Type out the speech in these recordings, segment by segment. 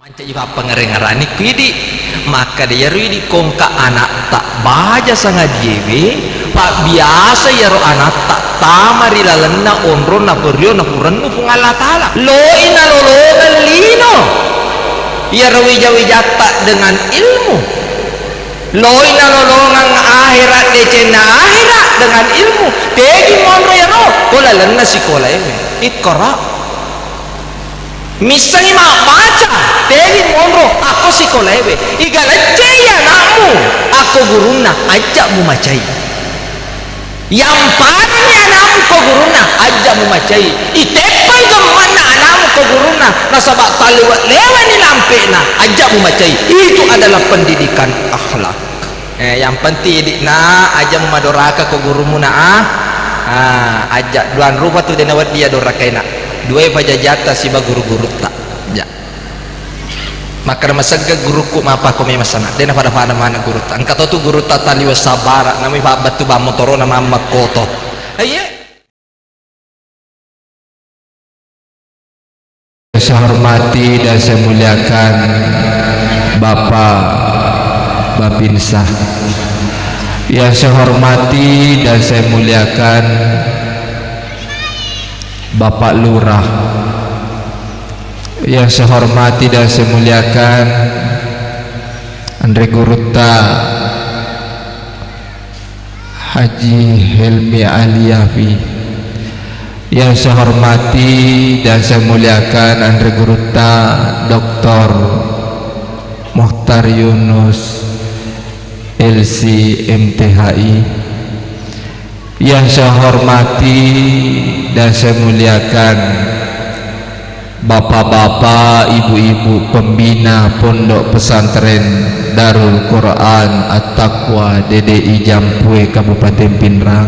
Manca jiwa pengerengarani kidi maka dia ridi kongka anak tak baja sangat diewe pak biasa ya ro anak tak tamari lalena onro na berio na purennu pung Allah taala lo ina lolongan lino ya ro wija-wijata dengan ilmu lo ina lolongan akhirat decena akhirat dengan ilmu tegi monro ya ro kola lena sikola ewe ikra misalnya mak baca tegi monro aku sikolewe igala ceya namu aku guruna ajak mu macai yang parahnya namu ko guruna ajak mu macai itepai gemana namu ko guruna nasabak taliwat lewani lampena ajak mu macai itu adalah pendidikan akhlak yang penting dikna ajak mu madoraka ko gurumu na ajak duan rupa tu denawat dia dorakaina dua pajajata siba guru-guru tak ya maka masaga guruku mapa ko may masana dena pada mana guru tak angka tu guru tak tali wasabara nami pa batu ba motoro nama makoto aye saya hormati dan saya muliakan Bapak Bapinsah yang saya hormati dan saya muliakan Bapak Lurah yang saya hormati dan saya muliakan Andre Guruta Haji Helmi Aliyafi yang saya hormati dan saya muliakan Andre Guruta Dr. Mukhtar Yunus LC MTHI yang saya hormati dan saya muliakan bapak-bapak, ibu-ibu pembina Pondok Pesantren Darul Quran At-Taqwa DDI Jampue Kabupaten Pinrang,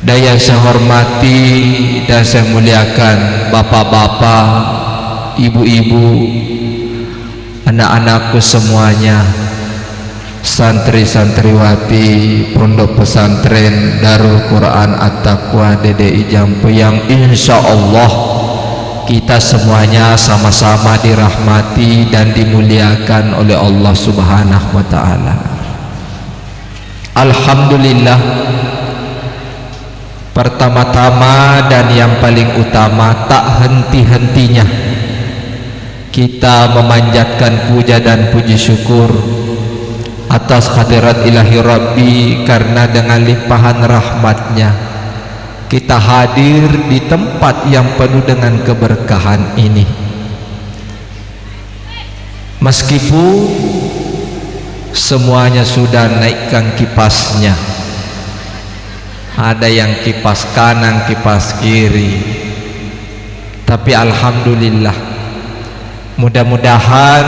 dan yang saya hormati dan saya muliakan bapak-bapak, ibu-ibu, anak-anakku semuanya, santri-santriwati Pondok Pesantren Darul Quran At-Taqwa DDI Jampu yang insya Allah kita semuanya sama-sama dirahmati dan dimuliakan oleh Allah Subhanahu wa Ta'ala. Alhamdulillah, pertama-tama dan yang paling utama tak henti-hentinya kita memanjatkan puja dan puji syukur atas hadirat ilahi Rabbi, karena dengan limpahan rahmatnya kita hadir di tempat yang penuh dengan keberkahan ini. Meskipun semuanya sudah naikkan kipasnya, ada yang kipas kanan, kipas kiri, tapi alhamdulillah, mudah-mudahan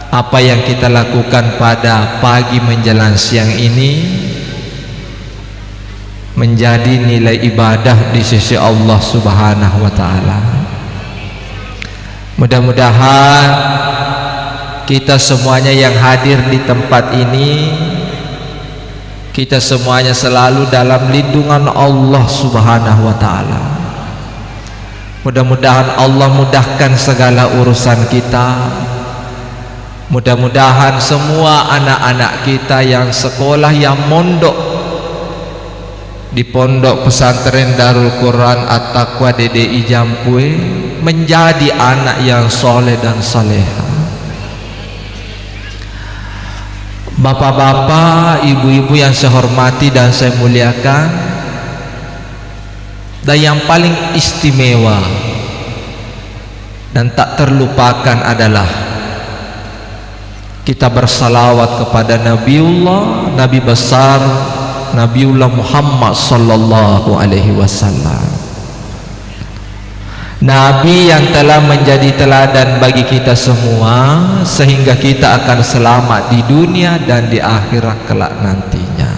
apa yang kita lakukan pada pagi menjelang siang ini menjadi nilai ibadah di sisi Allah Subhanahu wa Ta'ala. Mudah-mudahan kita semuanya yang hadir di tempat ini, kita semuanya selalu dalam lindungan Allah Subhanahu wa Ta'ala. Mudah-mudahan Allah mudahkan segala urusan kita. Mudah-mudahan semua anak-anak kita yang sekolah, yang mondok di Pondok Pesantren Darul Quran At-Taqwa DDI Jampue menjadi anak yang soleh dan soleha. Bapak-bapak, ibu-ibu yang saya hormati dan saya muliakan, dan yang paling istimewa dan tak terlupakan adalah kita bersalawat kepada Nabiullah, Nabi besar Nabiullah Muhammad sallallahu alaihi wasallam, Nabi yang telah menjadi teladan bagi kita semua sehingga kita akan selamat di dunia dan di akhirat kelak nantinya.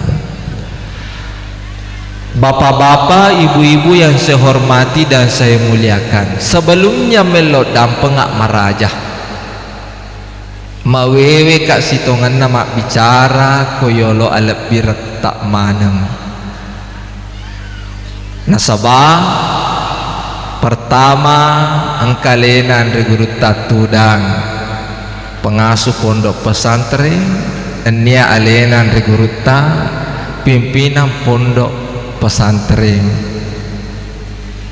Bapak-bapak, ibu-ibu yang saya hormati dan saya muliakan, sebelumnya melot dan pengak marajah mawewe kak sitongan nama bicara koyolo alap birat tak manang nasabah pertama engkalenan re guru tatudang pengasuh pondok pesantren, enia alenan re guru ta pimpinan pondok pesantren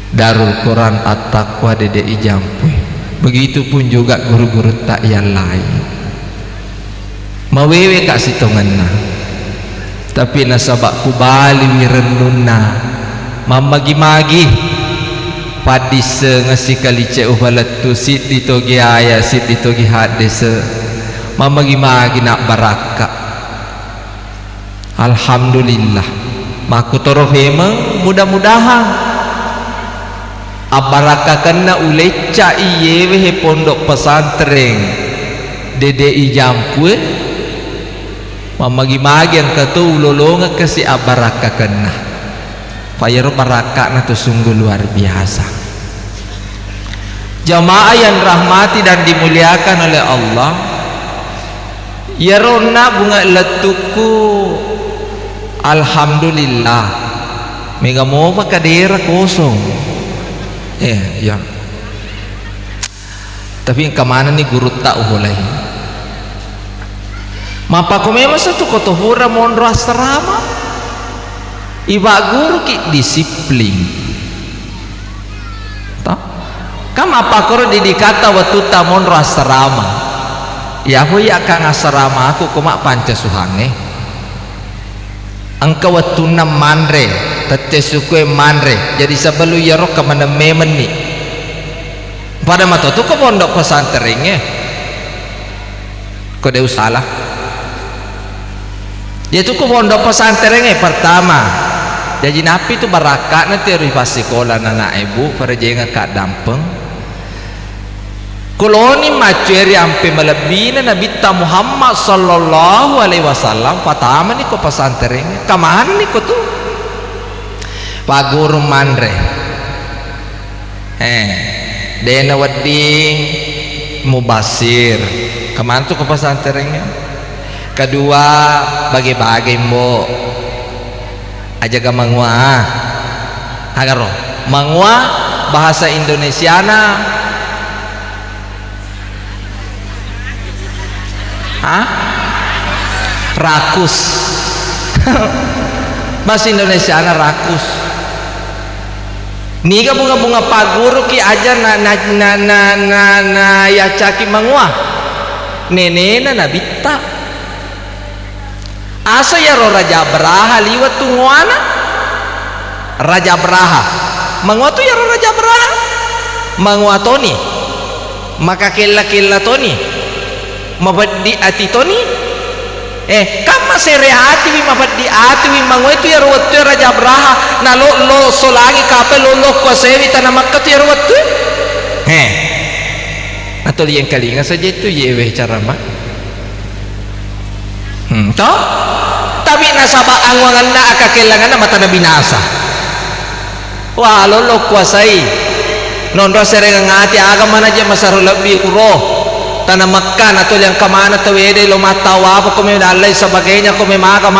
Darul Quran At-Taqwa DDI Jampuy. Begitupun juga guru-guru tak yang lain. Mawewe kak sitonganna, tapi nasabak kubali wirenunna mamagi-magi padise ngasi kalice ubalatu sit ditogi aya sit ditogi hadise mamagi-magi nak baraka. Alhamdulillah makutoro memang mudah-mudahan abaraka kena uleca iyewe pondok pesantren DDI Jampuy mamagi-magi yang kata ulolonga kasi abaraka kena fayar baraka na tu sungguh luar biasa. Jamaah yang rahmati dan dimuliakan oleh Allah, ya rona bunga letuku alhamdulillah mega mau pakai daerah kosong ya tapi kemana nih guru tak mulai mapa ko memang satu kotohura mondro asrama iba guru ki disiplin tak kam apa koro didikata waktu ta mondro asrama ya hoy akang asrama aku kumak panca suhange angka waktu nam manre tete suku manre jadi sebelu ya roh kemana memen nih pada mata tu ke pondok pesantrennya kau deu salah dia tu ke pondok pesantrennya pertama jadi napi tu barakat nanti rivasi sekolah anak ibu pada jangan kak dampeng koloni maceri ampe melebihna Nabi Muhammad sallallahu alaihi wasallam pertama ni ko pesantrennya kemana ni ko tu Pak Guru Mandre dena wedding mubasir kemana tuh ke pesantrennya kedua bagi-bagi mbok aja ke mangua agar roh mangua bahasa Indonesiana rakus bahasa Indonesiana rakus niga bunga-bunga paguru ki aja na ya caki mangua nenena nabita asa ya ro Raja Beraha liwat tungwana Raja Beraha mangua tu ya ro Raja Beraha mangua toni maka kela toni mabadi ati toni kama serehati wi mabadi ati wi mangua itu ya ro Raja Beraha na lo solangi kape lo ko sewi tanah Makkah tu ya ro tu atau yang kalinga saja itu yewe cara mak toh tapi nasabah angwangan na akakelangan na mata na binasa wah lo kuasai nondo sereng ngati agama na je masarul lebih uroh tanah Makkah atau yang kemana tu wede lo mata apa kau medalai sebagainya kau memaga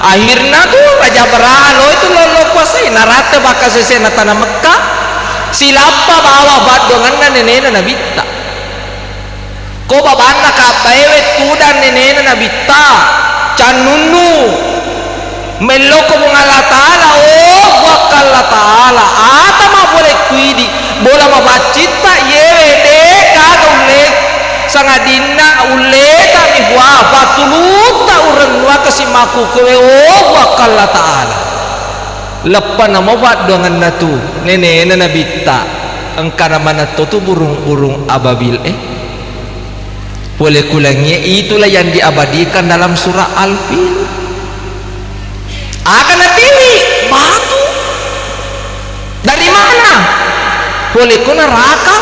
akhirnya tuh Raja Beraha lo itu lo kuasai narate bakal sese na tanah Makkah silapa bawa badongan na nenena nabita ko babana ka baewe tudan nenena nabita canunu meloko mungala taala wakal taala ata ma boleh kuidi bola ma bacita yewe de kaga ule sangadina ule ta mi wa fatuluta urang wa kasimaku kowe wakal taala lepan nama badongan natu nenena nabita engkana mana tu burung-burung ababil boleh kulangnya itulah yang diabadikan dalam surah Al-Fil akan pilih batu dari mana boleh ku neraka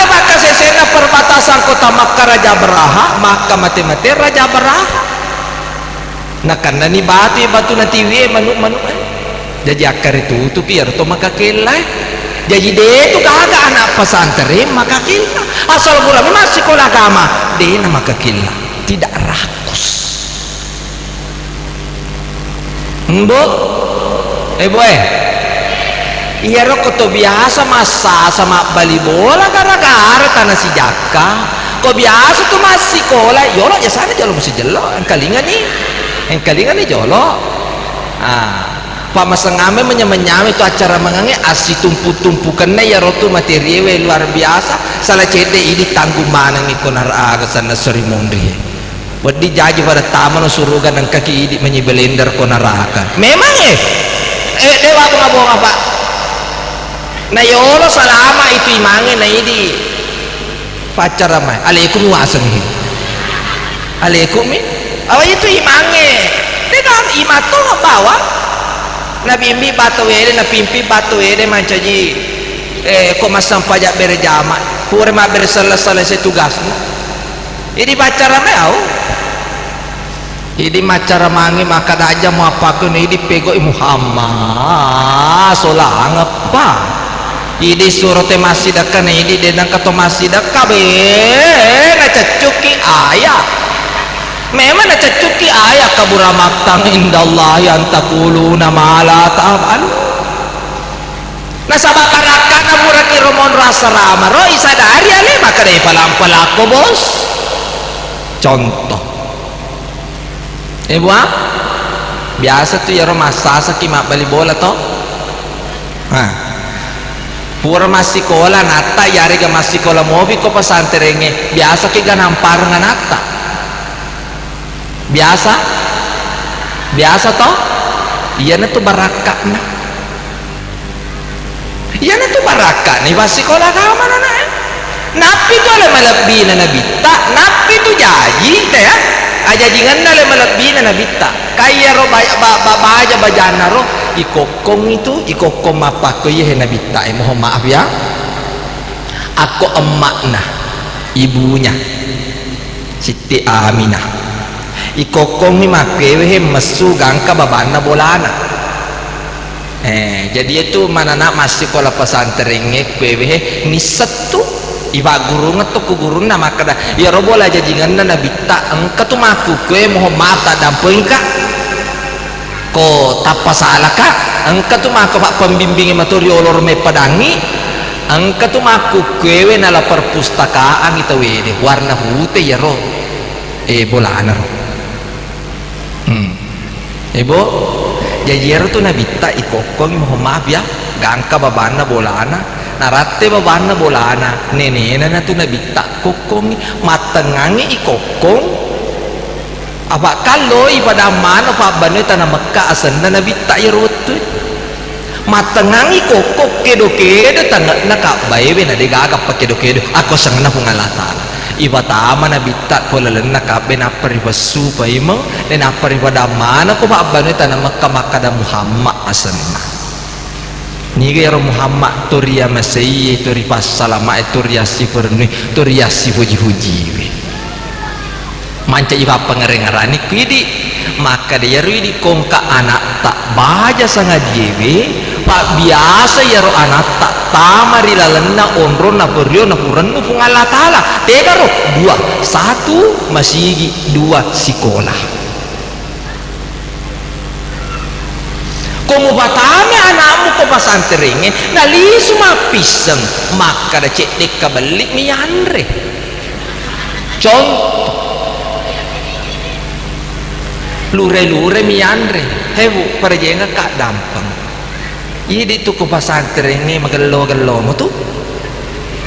baka sesena perbatasan kota Makkah Raja Beraha maka mati-mati Raja Beraha nah karena ni batu nanti manuk jadi akar itu biar to maka kelai jadi dia itu kagak anak pesantren maka kila asal bulan masih sekolah agama dia nama kekila tidak rakus mbok boy iya ro koto biasa masa sama bali bola gara-gara tanah si jaka kok biasa tuh masih sekolah yolo ya sana jolo mesti jelo yang kalingan nih jolo Pak Masengame menyame itu acara mengange asi tumpu-tumpukannya ya rotu materi luar biasa salah cede ini tanggung mana ngikonar aga sana seri mondri wadi jaji pada taman surugan dan kaki ini menyibelender konaraka memang dewa bohong apa nah yolo selama itu imange nah ini pacar ramai alaikum wasan alaikum itu imange dengan imato bawa Nabi imbi batu wede na pimpi batu wede mancaji kok masang pajak berjama pura ma berselesai tugasmu ini pacara mau ini macara mangi maka aja mau apa kun ini pego Muhammad solang apa ini surate masih dekat ini denang kato masih dekat be ngaca cuki ayah memang nak cuci ayat kaburamatang indallah yang takuluna mala ta'aban nasabah karakan namuraki romon rasa rama roi sadari ale maka dari palang-palako bos contoh buah biasa tuh ya rumah sasa kimak bali bola toh pura masih kola nata yari ga masih kola mobi ko pasanterenge biasa ki ga nampar nga nata biasa toh iya na tuh baraka nih pasti kola kama na napi tuh ale malabbi na nabita napi tuh jaji teh ya ajajingan na ale malabbi na nabita kaya ro baja bajana ro ikokong apa ko ye nabita mohon maaf ya aku emakna ibunya Siti Aminah ikokong ni makewe mesu gangka babana bolana jadi itu mana nak masih kola pesantrennya kwewe ni setu iba guru ngetuk ku guru nama kada ya robola jajingan na bita engka tu maku kwe mohon maaf tak dampuin kak ko tapa salah kak engka tu maku pak pembimbing maturi olor me padangi engka tu maku kwewe nala perpustakaan itu wede warna putih ya ro bolana ro ibu jajir tuh nabita ikokong mohon maaf ya gangka babana bolana narate babana bolana nenena na tuh nabita kokong matengangi ikokong apa kalau ipada mana pak banu tanah Mekah asana nabita irutu matengangi kokok kedo tangga nak bayi na digagap pakai kedo aku sangna pungalata ibatama na bitat ko lalan na kabe na paribasu pa imo na paribada mana ko maabano tanah Mekah da Muhammad asanna ni gayro Muhammad turiya masai turi pasalama turiya sifurni turiya sifuji manca iba pangarengarani kuidi maka dia ruidi kongka anak tak baja sangat diewe pak biasa ya ro anak tak tamari lalena onro na berio na puran nu Allah taala tega ro dua satu masih dua sekolah komo batame anakmu ko pasanterenge na lisu mapiseng maka da cek dek balik miandre contoh lure miandre hebu perjenga kak dampang ini tuh ko pasantren ini magalo mo tuh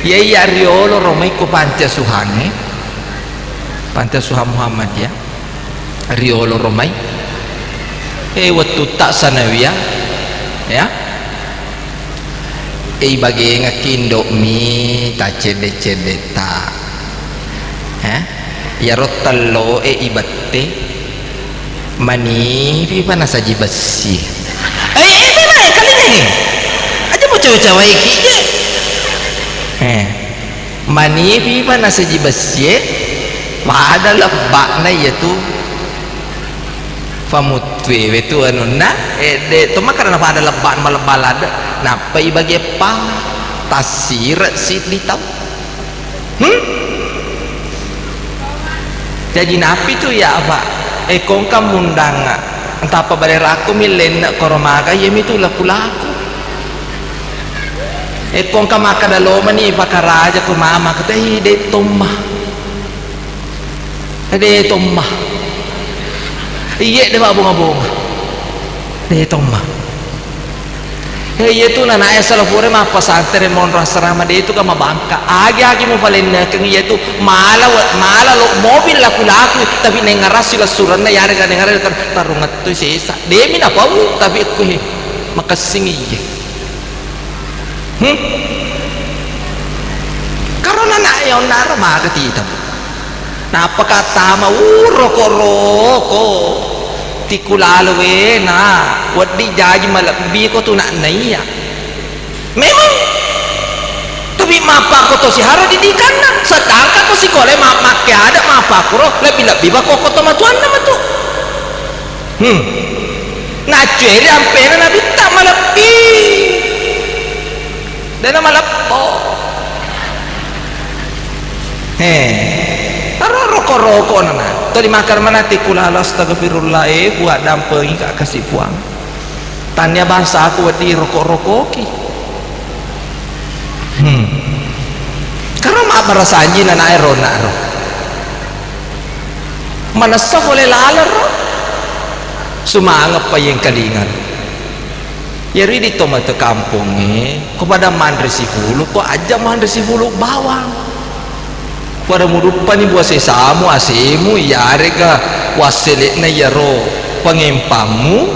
iya riolo romai ko panca suhane panca suha Muhammad ya riolo romai waktu tak sanawiyah ya bagi ngakindo mi ta cede ta ya rotallo ibate mani pipa nasa jibasi memang kali ini aja mau cawe-cawe kije mani pipa nasa jibasi pada lebakna yaitu famutwe itu anuna itu mah karena pada lebak malebalada napa ibagi pa tasir si ditau jadi napi tu ya apa kong kamundanga entah apa bare raku milen koromaga yemi tu laku kong ka makadaloma ni pakaraja ko mama kata de tomma iye de babunga de tomma itu na nae salapure ma pasantere mon rasarama de itu ka mabangka agi mo palenna kang itu mala lo mobil laku tapi nengaras sila suranna yare ka nengaral kan tarungat tu sesa de mina pau tapi ko makasing iye karena na yon nara magati ita napakatama roko tikulalo na wadi jaji malabi ko tu nak naiya memang tapi mapa ko to si hara didikan na sedangkan to si kole make ada mapa ko lebih ba ko to matuan na matu na ceri ampena na bitta malabi dana malappo roko nana tadi makar mana tikulala astagfirullah buat dampengi kak kasih puang tanya bahasa aku wati roko-rokoki karena mak berasanji nana erona mana sah oleh lalar semangat pa yang kalingan yari di tomato kampungnya kepada mandresi hulu kok aja mandresi hulu bawang pada murupan ni buat sesamu asemu yare ka waselit na yaro pengempamu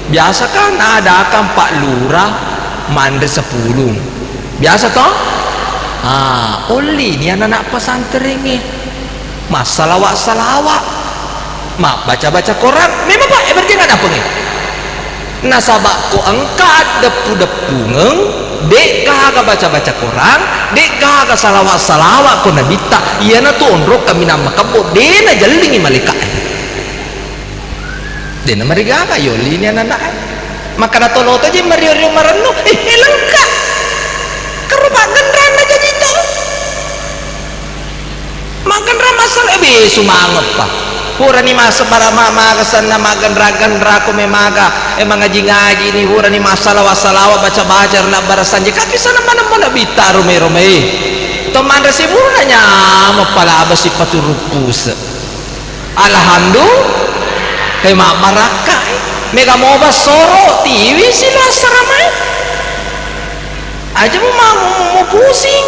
biasa kan ada akan Pak Lurah mandre 10 biasa toh oli ni anak pesantren ni masalawak mak baca koran memang Pak berjangan apa ni nasabak ko angkat depu ngeng dek kah baca koran dek kah salawat ko nabita iya na tu onrok kami nama kabo dena jalingi malaikat dena mariga ka yoli ni anak maka na tolo to je mario marano lengka karuba gendran na jadi to makan ramasal sumangot pa pura ni masa para mama kesan na magan-ragan ko memaga ngaji ni pura ni masalah baca na barasan je kaki sana mana bita rome to mandra si buranya mapala abasi paturupus alhamdulillah kay maraka mega moba soro TV sila saramay aja mau pusing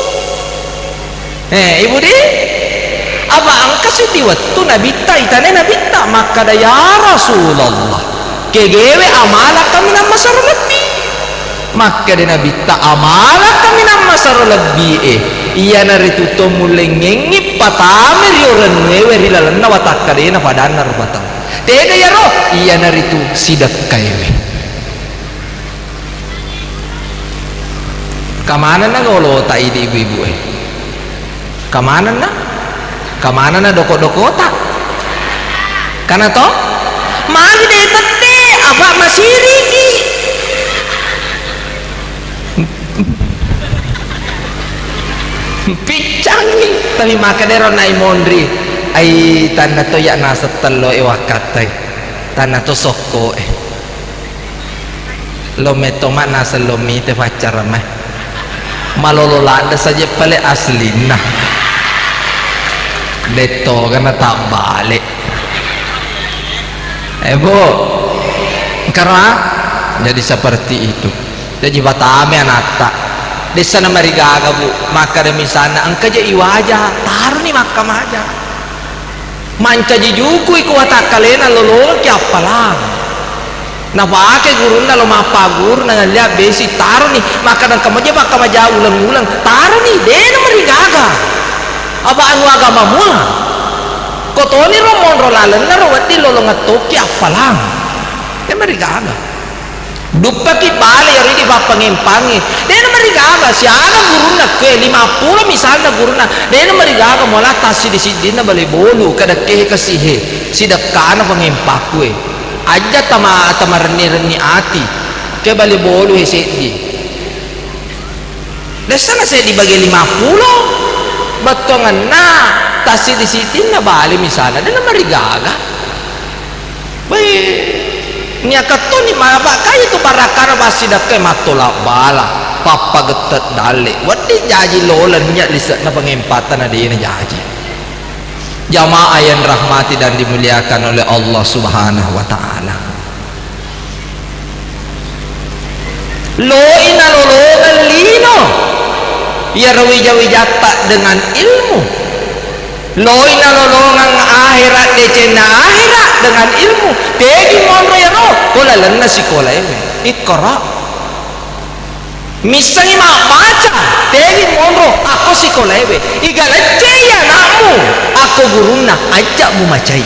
ibu di apa angka sih waktu nabita itane nabita maka da ya Rasulullah kegewe amala kami nama saru lebih maka da nabita amala kami nama saru lebih iya naritu to mulengengi patamir yoren wewe rilalan na watak kadena padana rupata tega ya roh iya naritu sidak kayewe kamana na golo ta ide ibu-ibu kamana na doko-doko tak karena toh mari deh tete apa masih riki picang nih tapi maka deron nai mondri ai tanda to ya na setelo wakat tanda to soko lo metoma na selomi te pacar mah malololanda saja pale asli nah deto karena tak balik bu karena jadi seperti itu jadi batame anata di sana marigaga bu maka demi sana angka je iwaja taruh ni makam aja manca jijuku iku watak kalena lolo ki apalang na pakai guru na lo mapa guru na lihat besi taruh ni maka dan kamu je makam aja ulang-ulang taruh ni dena marigaga apa anu agama mua kotoni romon rolalen na rawati lolo ngatoki apalang marigaga dupa ki bale yari di papangimpangi dena marigaga siana guruna ke 50 misalnya guruna dena marigaga mola tasi di sidina bale bolu kada ke kasihe sidak kana pangimpakwe aja tama reni ati ke bale bolu hesedi desana saya dibagi 50 batongan na tasi di sitin na bali misalnya dan marigaga baik niya kato ni mabaka itu barakara masih dakai matulak bala papa getet dalik wadi jaji lolen nya liset na pengempatan ada ini jaji. Jamaah yang rahmati dan dimuliakan oleh Allah Subhanahu wa taala. Lo ina lolongan lino ya rawijata dengan ilmu. Lo ina lolongan akhirat decena akhirat dengan ilmu. Tegi monro ya ro kola lenna sikola ini ikra. Misalnya mak baca tegi monro aku sikola ini igala ceya namu aku guruna ajak mu macai.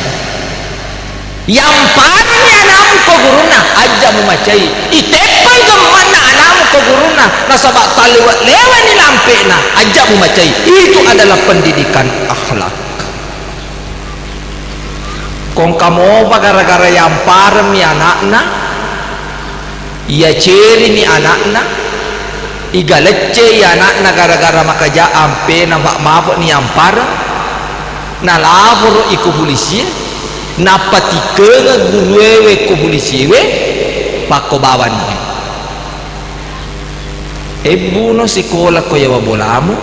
Yang parnya namu ko guruna ajak mu macai. Itepai gemana namu ko guruna nasabak taliwat lewani lampe na ajak mu macai. Itu adalah pendidikan akhlak. Kong kamu gara-gara yang parem ya anakna iya ceri ni anakna iga lecce ya anakna gara-gara makaja ampe nampak mabuk ni yang parem na lapor iku polisi na patika guruwe ko polisi we pako bawan ibu no sekolah ko yawa bolamu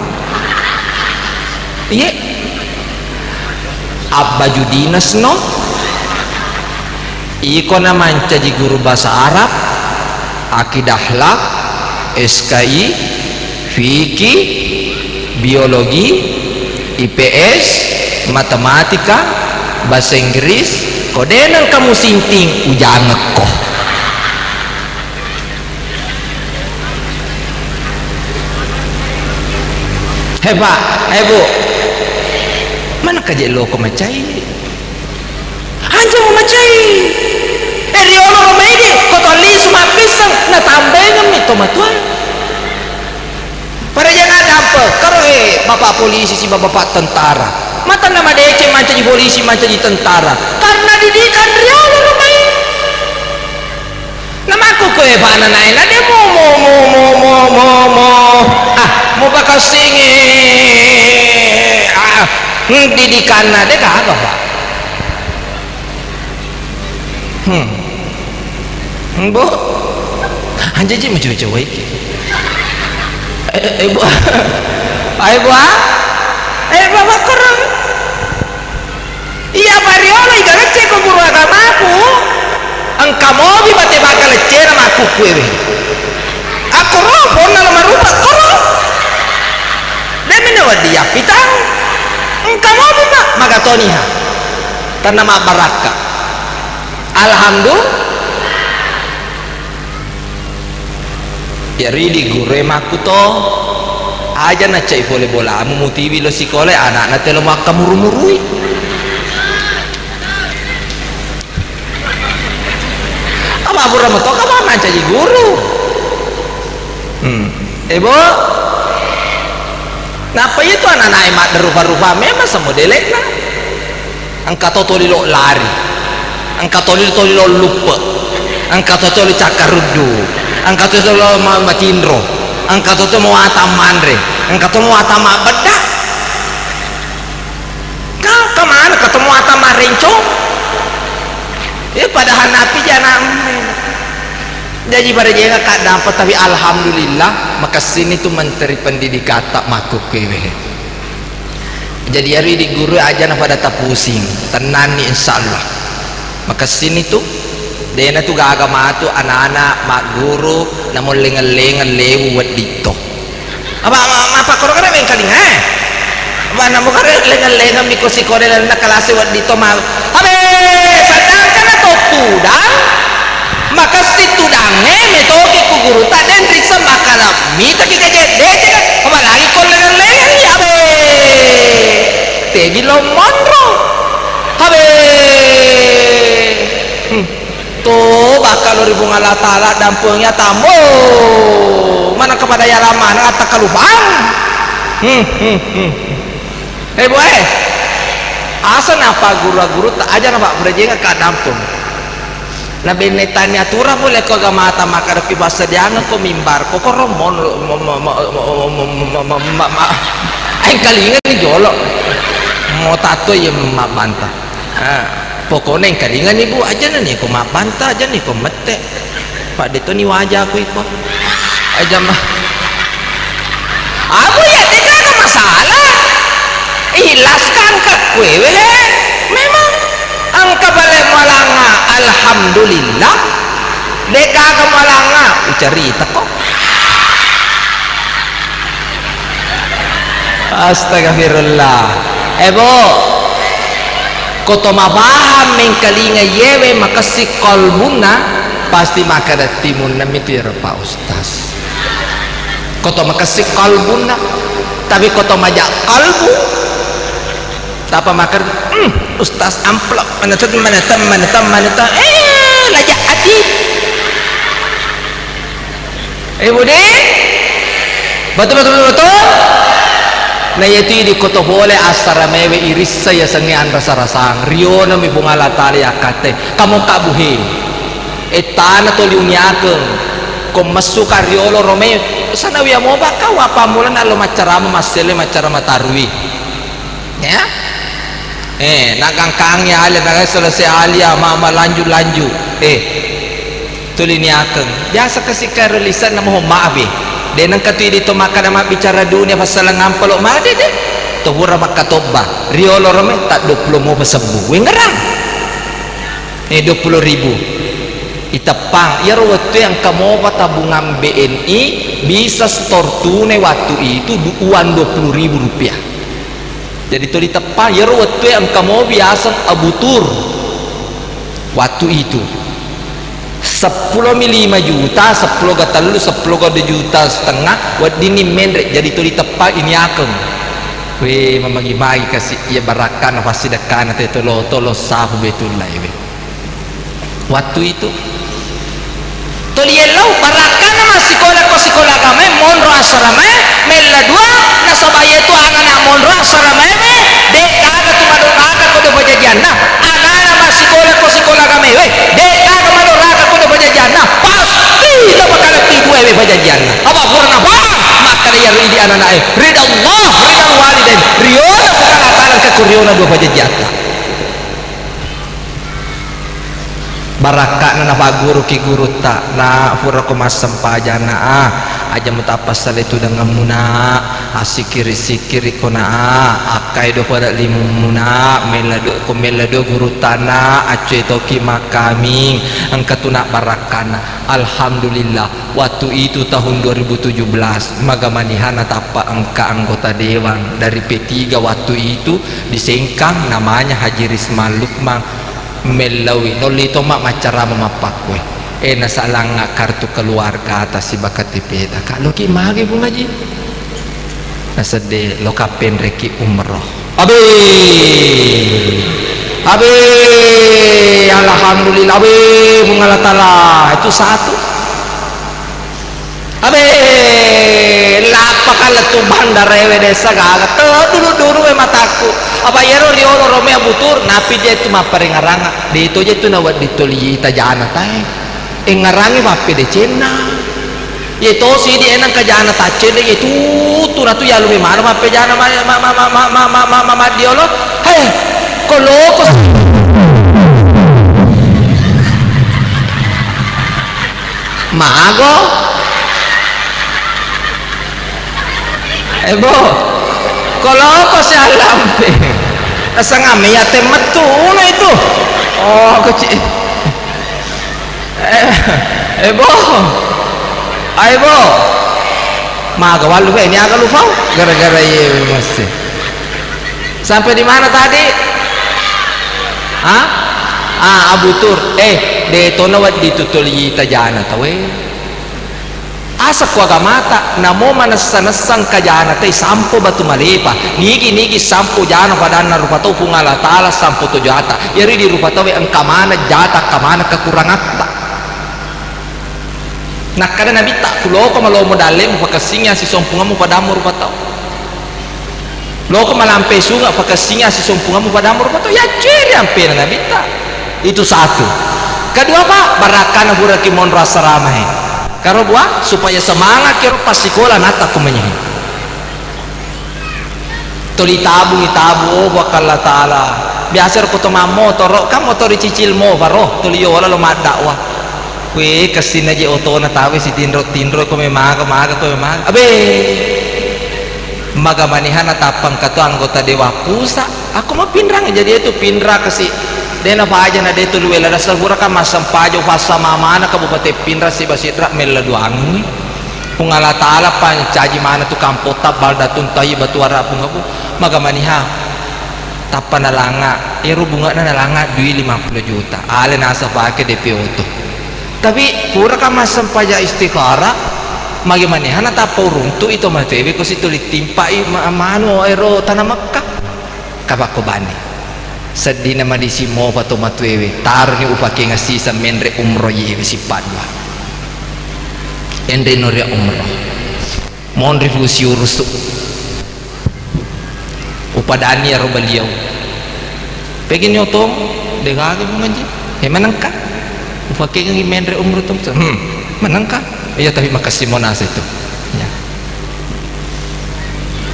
iya abba judinas no iko na mancaji guru bahasa Arab akidah akhlak SKI fikih biologi IPS matematika bahasa Inggris kodenan kamu sinting ujang ngekoh hebat hebo mana kaje lo ko macai anja mo macai riolo romaidi ko toli suma pisang na tambengan mi tomatuan para jangan apa karo bapak polisi si bapak tentara mata nama dece manca di polisi manca di tentara karena didikan riolo romaidi nama aku ko bana nain ade mo bakal singe didikan ada kagak pak bu anjing macam cewek ibu ayo bu ayo bapak kurang iya variolo iga lecce ko guru agamaku engkau mau bibate bakal lecce nama aku kue aku roh nama marupa koro demina wadia pitang engkau mau biba magatoniha karena mak baraka alhamdulillah ya ridi gure makuto aja na cai boleh bola mutiwi lo sikole anak na telo maka murumurui apa pura meto kamu mana cai guru ebo napa itu anak-anak emak derupa-rupa memang semodelek lah angkat toli lo lari angkat toli lo lupa angkat toli cakarudu angkat toli lo macindro angkat toli mau atam mandre angkat toli mau atam bedak kau kemana ketemu atam marenco ya padahal napi jangan jadi pada dia tak dapat tapi alhamdulillah maka sini tu menteri pendidikan tak makuk kewe jadi hari di guru aja nak pada tak pusing tenang ni insyaallah maka sini tu dia tu gak agama tu anak-anak mak guru namun lengan-lengan lewat dito apa korang-korang yang kaling apa namun korang lengan-lengan di kursi korang nak kelas lewat dito mau habis sedangkan atau tudang maka situ dange metoke ku guru tak den riksa bakal mita ki gaje dece kan apalagi kon lengan-lengan ya be tegi lo mondro habe tuh bakal ribu Allah taala dampungnya tambo mana kepada yaraman atau kalubang boy asa apa guru-guru tak aja nak berjega ka dampung na benetanya tura boleh ko gamata makar pi basa dianga ko mimbar ko koromon ay kalingan ni jolok mau tato ya mabanta pokoknya yang kalingan ibu aja nih ko mabanta aja nih ko mete pak dito ni wajah aku iko aja mah Abu ya teka ka masalah. Ilaskan ka kue memang angka balik malanga alhamdulillah deka ka malanga ucarita kok. Astagfirullah. Ebo koto mabaham mengkalinga yewe makasih kolbuna pasti makadatimun namitir Pak Ustaz. Koto makasih kolbuna tapi koto majak kalbu tapa makar Ustaz amplop manetam lajak hati. Budi betul na yati di koto boleh asara mewe iris saya sengian rasa-rasang rio na mi bungala tali akate kamu kabuhi etana to liuniakeng ko masuka riolo rome sana wiya mo baka wapa mulan alo macarama masele macarama tarwi ya nagangkangnya ali naga selesai alia mama lanjut tuliniakeng biasa kasih relisan na mo maabi denang katui dito makadama bicara dunia pasal ngampalo made de tuhura makatoba riolo rame tak 20 mo pasabu wengerang 20.000 itapang yaro waktu yang kamu tabungan BNI bisa store tunai waktu itu uang 20.000 rupiah. Jadi itu ditepang yaro waktu yang kamu biasa abutur waktu itu 10 5 juta 10 gatalu 10 juta setengah buat dini mendrek jadi tu ditepak ini akeng we memagi-magi kasih ya barakan pasti dekan atau tolo sahu betul lah we waktu itu tu lielau barakan masih sekolah kami monro asrama mela dua nasabaya itu anak monro asrama me dek ada tu madu ada kode bajajan nah anak masih sekolah kami we dek jana pasti tak bakal tibu ewe pajajan apa purna bang maka dia ridi anak-anak ridha Allah ridha walidain riona bukan atalan ke kuriona dua pajajan barakak na baguru ki guru tak na pura ko masam pajana aja mutapa sale tu dengan muna asikiri sikiri kona akai do pada limuna melado guru tanah aceh toki makami angkatuna barakana alhamdulillah waktu itu tahun 2017 magamanihana tapa angka anggota dewan dari P3 waktu itu disengkang namanya Haji Risman Lukman melawi nolito mak macara mamapakwe nasalanga kartu keluarga atas si bakat tipeda kak lo ki magi pun ngaji nasede lo kapen reki umroh abe alhamdulillah abe mengalatala itu satu abe lapa kala tu bandarewe desa gaga dulu mataku apa yero riolo rome butur napi dia itu maparengaranga di itu aja itu nawat dituli tajana tay ngarangi mapi de cena itu si di enang kajana tace de itu tu ratu ya lume mana mapi jana mama diolo hei koloko mago bo koloko si alampe asang ya temat tu una itu oh kecil bo maga walu ini agak lupa gara-gara ye masih sampai di mana tadi abutur de tonawat ditutuli tajana tawe asa kwa gamata namo manasanasan kajana tay sampo batu malepa nigi sampo jana padana rupato pungala taala sampo to jata yari di rupato we angkamana jata kamana kekurangatta nakada nabi tak kuloko malo modale mo pakasingya si sompungamu padamu rupato loko malampe sunga pakasingya si sompungamu padamu rupato ya ciri ampe nabi tak itu satu kedua pak barakan buraki mon rasa ramai karo buah supaya semangat kiro pas sekolah nata kumenyahi toli tabu oh bakal taala biasa ko to motor kam motor cicil mo baro toli yo wala lo madakwah we kasin aja oto na tawe si tindro ko me maga ko me maga abe magamanihan tapang katu anggota dewa pusa aku mah pinrang jadi itu pinra kasi dena pa aja na deto luwe la salbura ka masampajo fasa mamana kabupaten pinra si basidra mela duangi kung ala taala pancaji mana tu kampota baldatun tayi batuara pungabu magamaniha tapanalanga ero bunga na nalanga 250 juta ale nasa pake DP auto tapi pura ka masampaja istikhara magamanihan na tapurung tu ito matewe ko si tulitimpa mano ero tanah Makkah kabako bani sedih nama di simo pato matwewe taruh ni upake ngasi sa menre umroh yewe si padwa ende noria umroh mon refusi urus upadani aro beliau pegin nyotong degage mo ngaji menangka upake ngi menre umroh tum menangka iya tapi makasih monas itu ya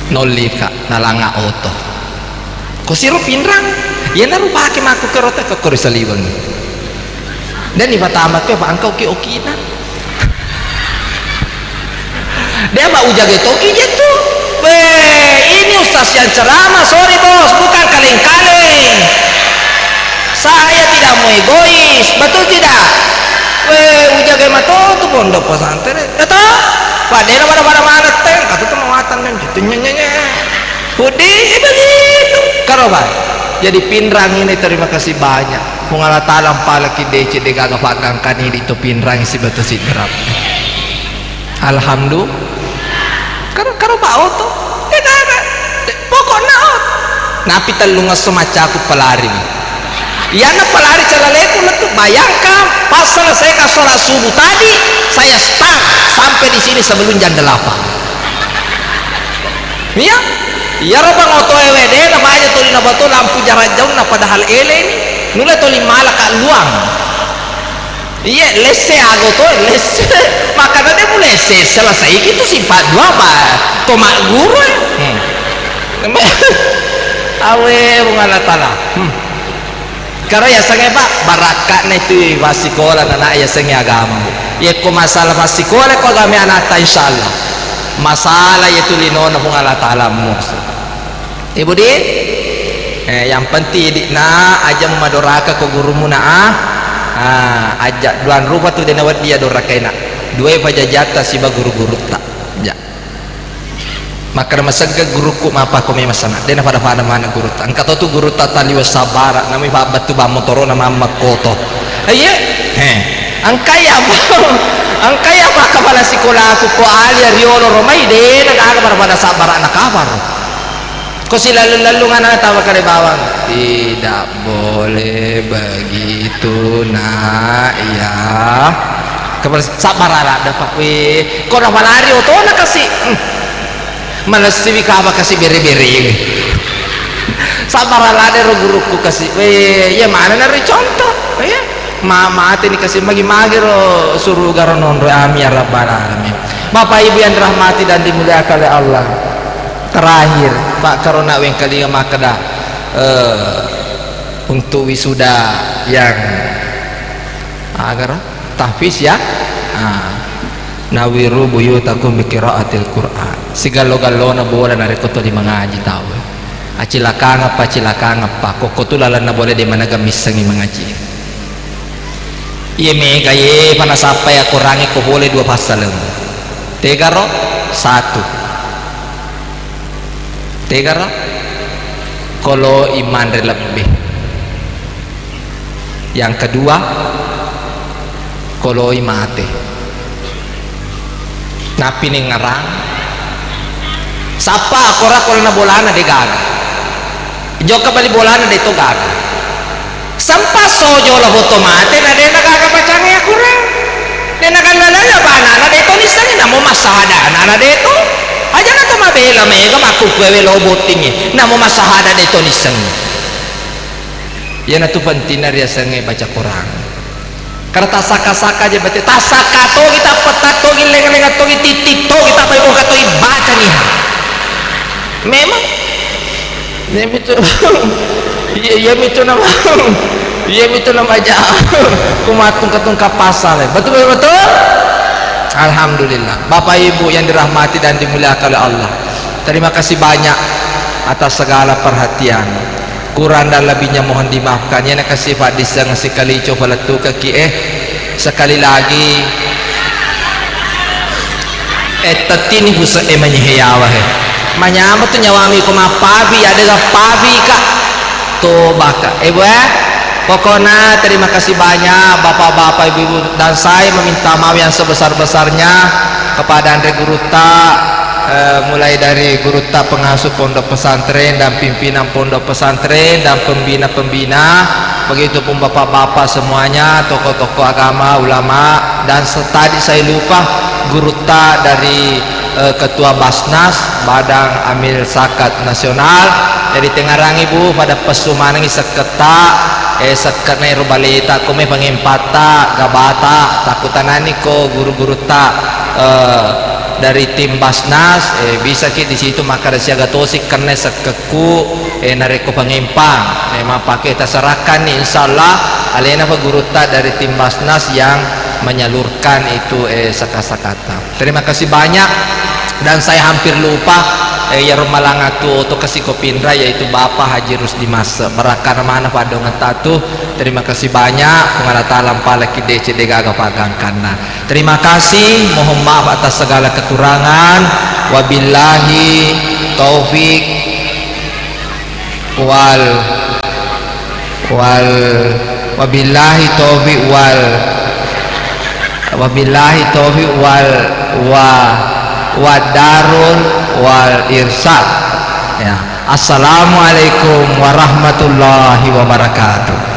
nolika nalanga auto kosiru pinrang ya naru pakai maku kerota ke korisaliwang dan iba tamat ke bangkau ke okina dia mau jaga toki gitu ini ustaz yang ceramah sorry bos bukan kaleng-kaleng saya tidak mau egois betul tidak ujaga mato tu pondok pesantren eta padena pada mana teh kata tu mawatan kan gitu nyanyi budi begitu karoba jadi pinrang ini terima kasih banyak mungala talam pala ki DC de gaga pagangkan ini itu pinrang si batu sidrap alhamdulillah karoba auto tidak pokoknya auto napi telungas semacaku pelari ya na pelari calaleku letup bayangkan pas selesai sholat subuh tadi saya start sampai di sini sebelum jam 8 iya ya robang auto EWD nama aja tuli na batu lampu jarak jauh na padahal ele ini nula tuli malaka luang iya lese ago to lese makanya dia mulai lese selesai itu sifat dua apa tomak guru awe bunga tala karena ya sange pak baraka na itu masikola na ya sange agama ya ko masalah masikola ko agama anak ta insyaallah masalah itu linona kung Allah taala mo ibu di yang penting di na aja madoraka ko guru mo na aja duan rupa tu denawat dia doraka na dua pajajata si ba guru-guru ta ya maka masaga guruku mapa ko may masana dena pada mana guru ta angka tu guru ta taliwa sabara nami pa batu ba motoro na mamma koto aye angkaya ba kapala sikola ko ko alia riolo romai dena kaga pada sabara na kabar ko sila lalu ngana tawa kare bawang tidak boleh begitu nak ya kapal sabara ada pak we ko na malari oto na kasi malas siwi kaba kasih beri-beri ini sabar alade guruku kasih ya mana nari contoh ya mama ati ni kasih magi-magi ro suruh garonon ro amin ya rabbal alamin bapak ibu yang dirahmati dan dimuliakan oleh Allah terakhir pak karona weng kali makada untuk wisuda yang agar tahfiz ya nawiru buyutakum biqiraatil Qur'an sigalo-galo na bola na rekoto di mengaji tahu acilakang apa koko tu lalan na boleh di mana gamisang mengaji iya mega ye panasapa ya kurangi ko boleh 2 pasal tegaro 1 tegaro kalau iman lebih yang kedua kalau imate napi ning ngarang sapa akora ko na bolana de gaga joka bali bolana de to gaga sampa sojo la boto mate na de na gaga pacange akura de na kanala ya bana na de to nisang na mo masahada na de to aja na to mabela mega maku kwewe lo botingi na mo masahada de to nisang ya na tu pentina ria sange baca Quran karena tasaka-saka aja berarti tasaka to kita petak to leng-leng to titik to kita pakai buka to baca nih memang ya itu nama aja kumatung kapasal betul alhamdulillah bapak ibu yang dirahmati dan dimuliakan oleh Allah Terima kasih banyak atas segala perhatian. Kurang dan lebihnya mohon dimaafkan. Ya nak kasih Pak Disang sekali coba letu kaki sekali lagi. Tetini busa menyehayawa manyama tu nyawami ko mapabi ada ga pabi kak toba kak pokoknya terima kasih banyak bapak-bapak ibu-ibu dan saya meminta maaf yang sebesar-besarnya kepada Andre Guruta, mulai dari Guruta pengasuh pondok pesantren dan pimpinan pondok pesantren dan pembina-pembina, begitupun bapak-bapak semuanya, tokoh-tokoh agama, ulama, dan tadi saya lupa Guruta dari Ketua Basnas Badang Amil Zakat Nasional dari Tengarang ibu pada pesumanangi seketak seket nai rubalita kome pengempata gabata takutanani ko guru-guru tak dari tim Basnas bisa kita di situ maka siaga tosik karena sekeku nareko pengempang memang pakai tasarakan nih insyaallah alena apa guru tak dari tim Basnas yang menyalurkan itu sakata-sakata. Terima kasih banyak dan saya hampir lupa ya Romalangatu atau kasih Kopindra yaitu Bapak Haji Rusdi Mas merakar mana pada ngetatu. Terima kasih banyak pengalatan palaki DC gaga pagangkana. Terima kasih, mohon maaf atas segala kekurangan. Wabillahi taufik wabillahi taufik wabillahi taufiq wadarul wal irsyad ya. Assalamualaikum warahmatullahi wabarakatuh.